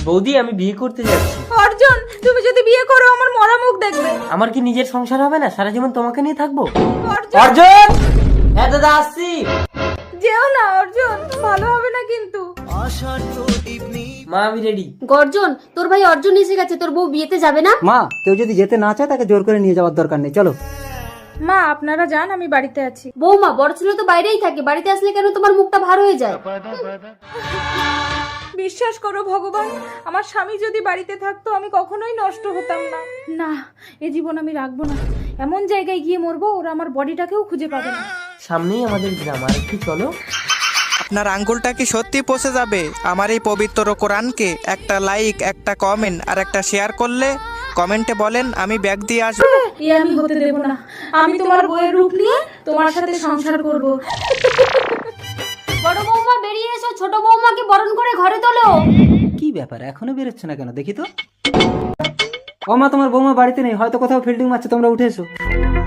বৌদি আমি বিয়ে করতে যাচ্ছি। অর্জুন, তুমি যদি বিয়ে করো আমার মরা মুখ দেখবে। আমার কি নিজের সংসার হবে না? সারা জীবন তোমাকে নিয়ে থাকবো। অর্জুন, অর্জুন, হ্যাঁ দাদা আসছি। যেও না অর্জুন, ভালো হবে না কিন্তু। মা আমি রেডি। গর্জন, তোর ভাই অর্জুন এসে গেছে, তোর বউ বিয়েতে যাবে না? মা, কেউ যদি যেতে না চায় তাকে জোর করে নিয়ে যাওয়ার দরকার নেই, চলো। মা আপনারা যান, আমি বাড়িতে আছি। বৌমা, বড় ছেলে তো বাইরেই থাকে, বাড়িতে আসলে কেন তোমার মুখটা ভার হয়ে যায়? বিশ্বাস করো ভগবান, আমার স্বামী যদি বাড়িতে থাকতো আমি কখনোই নষ্ট হতাম না। না, এ জীবন আমি রাখবো না। এমন জায়গায় গিয়ে মরবো ওরা আমার বডিটাকেও খুঁজে পাবে না। সামনেই আমাদের গ্রাম, আর একটু চলো। আপনার আঙ্গুলটা কি সত্যি পচে যাবে আমার এই পবিত্র কোরআনকে? একটা লাইক, একটা কমেন্ট আর একটা শেয়ার করলে কমেন্টে বলেন আমি ব্যাগ দিয়ে আসবো। এ আমি হতে দেব না। আমি তোমার বইয়ের রূপ নিয়ে তোমার সাথে সংসার করব। বড় বৌমা বেরিয়ে এসো, ছোট বৌমাকে বরণ করে ঘরে তোলো। কি ব্যাপার, এখনো বেরোচ্ছে না কেন দেখি তো। ও মা, তোমার বৌমা বাড়িতে নেই, হয়তো কোথাও ফিল্ডিং মারছে, তোমরা উঠে এসো।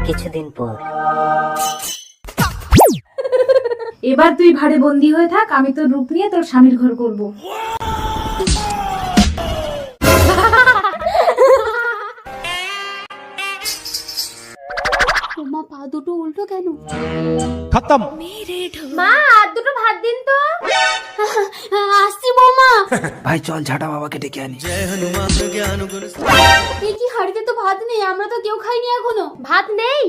কিছুদিন পর এবার তুই ভাড়ে বন্দি হয়ে থাক, আমি তোর রূপ নিয়ে তোর স্বামীর ঘর করব। বৌমা পা দুটো উল্টো কেন? खत्म। মা, আর দুটো ভাত দিন তো। আসছি বৌমা। ভাই চল, ঝাঁটা বাবাকে ডেকে আনি। এই কি, হাড়িতে তো ভাত নেই, আমরা তো কেউ খাইনি এখনো। ভাত নেই?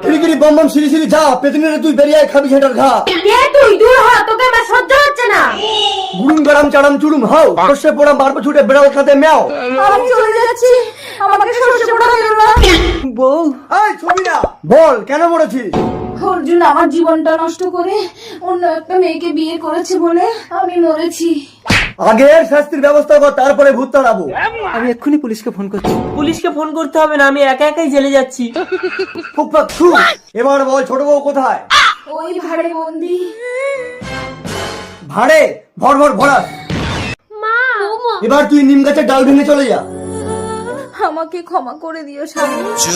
খিড়িখিড়ি বম বম সিঁড়ি সিঁড়ি যা, পেতনিরে তুই বেরিয়ে আয়, খাবি ঝেঁটার ঘা। কে তুই? দূর হ, তোকে আমার সহ্য হচ্ছে না। গুড়ুম গরম চাড়াম চুড়ুম হাও, সর্ষে পোড়াম বারবো ছুটে বেড়াল খাতে ম্যাও। আমি চলে যাচ্ছি, আমাকে সর্ষে পোড়া মেরো না। বউ, এই ছবি না, বল কেন মরেছিস? অর্জুন আমার জীবনটা নষ্ট করে অন্য একটা মেয়েকে বিয়ে করেছে বলে আমি মরেছি। আগে এর শাস্তির ব্যবস্থা কর, তারপরে ভূত তাড়াবো। আমি এক্ষুনি পুলিশকে ফোন করছি। পুলিশকে ফোন করতে হবে না, আমি একা একাই জেলে যাচ্ছি। ফুকফাক থু। এবার বল ছোট বউ কোথায়? ওই ভাড়ে বন্দি। ভাড়ে ভর ভর ভরাস। মা, বৌমা। এবার তুই নিম গাছের ডাল ভেঙে চলে যা। আমাকে ক্ষমা করে দিও স্বামী।